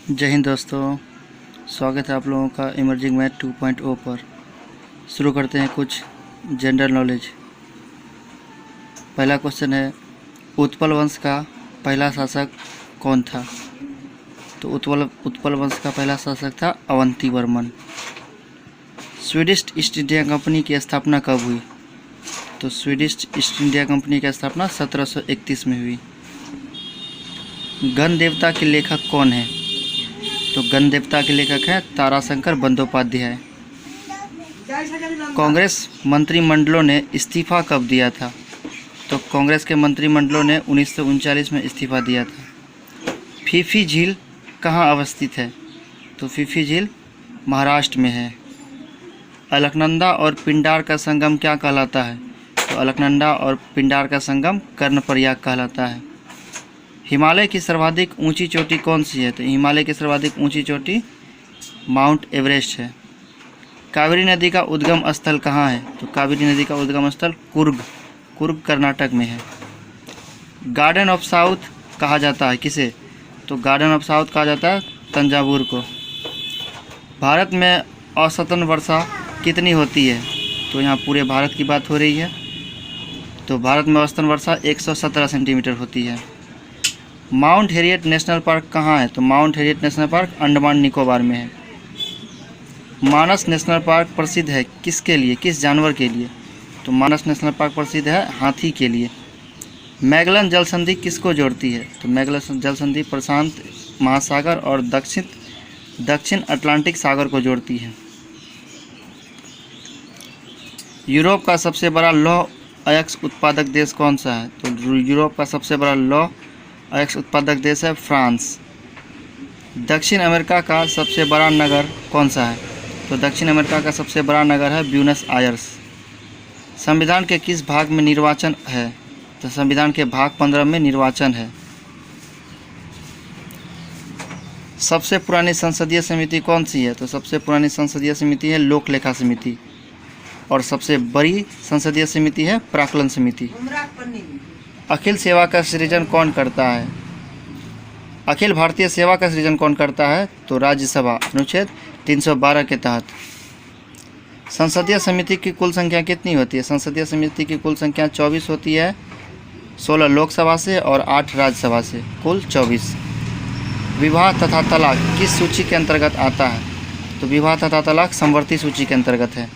जय हिंद दोस्तों, स्वागत है आप लोगों का इमर्जिंग मैथ 2.0 पर। शुरू करते हैं कुछ जनरल नॉलेज। पहला क्वेश्चन है, उत्पल वंश का पहला शासक कौन था? तो उत्पल वंश का पहला शासक था अवंतीवर्मन। स्वीडिश ईस्ट इंडिया कंपनी की स्थापना कब हुई? तो स्वीडिश ईस्ट इंडिया कंपनी की स्थापना 1731 में हुई। गण देवता के लेखक कौन है? तो गण देवता के लेखक हैं ताराशंकर बंदोपाध्याय। कांग्रेस मंत्रिमंडलों ने इस्तीफा कब दिया था? तो कांग्रेस के मंत्रिमंडलों ने 1939 में इस्तीफा दिया था। फीफी झील कहाँ अवस्थित है? तो फीफी झील महाराष्ट्र में है। अलकनंदा और पिंडार का संगम क्या कहलाता है? तो अलकनंदा और पिंडार का संगम कर्णप्रयाग कहलाता है। हिमालय की सर्वाधिक ऊंची चोटी कौन सी है? तो हिमालय की सर्वाधिक ऊंची चोटी माउंट एवरेस्ट है। कावेरी नदी का उद्गम स्थल कहाँ है? तो कावेरी नदी का उद्गम स्थल कुर्ग कर्नाटक में है। गार्डन ऑफ साउथ कहा जाता है किसे? तो गार्डन ऑफ साउथ कहा जाता है तंजावुर को। भारत में औसतन वर्षा कितनी होती है? तो यहाँ पूरे भारत की बात हो रही है। तो भारत में औसतन वर्षा 117 सेंटीमीटर होती है। माउंट हैरियट नेशनल पार्क कहाँ है? तो mount Harriet national park Andaman Nicobar में है। मानस नेशनल पार्क प्रसिद्ध है किसके लिए, किस जानवर के लिए? तो मानस नेशनल पार्क प्रसिद्ध है हाथी के लिए। मैगलन जल संधि किसको जोड़ती है? तो मैगलन जल संधि प्रशांत महासागर और दक्षिण अटलांटिक सागर को जोड़ती है। यूरोप का सबसे बड़ा लौह अयस्क उत्पादक देश कौन सा है? तो यूरोप का सबसे बड़ा लौह अयस्क उत्पादक देश है फ्रांस। दक्षिण अमेरिका का सबसे बड़ा नगर कौन सा है? तो दक्षिण अमेरिका का सबसे बड़ा नगर है ब्यूनस आयर्स। संविधान के किस भाग में निर्वाचन है? तो संविधान के भाग 15 में निर्वाचन है। सबसे पुरानी संसदीय समिति कौन सी है? तो सबसे पुरानी संसदीय समिति है लोक लेखा समिति। और सबसे बड़ी संसदीय समिति है प्राक्कलन समिति। अखिल सेवा का सृजन कौन करता है? अखिल भारतीय सेवा का सृजन कौन करता है? तो राज्यसभा अनुच्छेद 312 के तहत। संसदीय समिति की कुल संख्या कितनी होती है? संसदीय समिति की कुल संख्या 24 होती है, 16 लोकसभा से और 8 राज्यसभा से, कुल 24। विवाह तथा तलाक किस सूची के अंतर्गत आता है? तो विवाह तथा तलाक समवर्ती सूची के अंतर्गत है।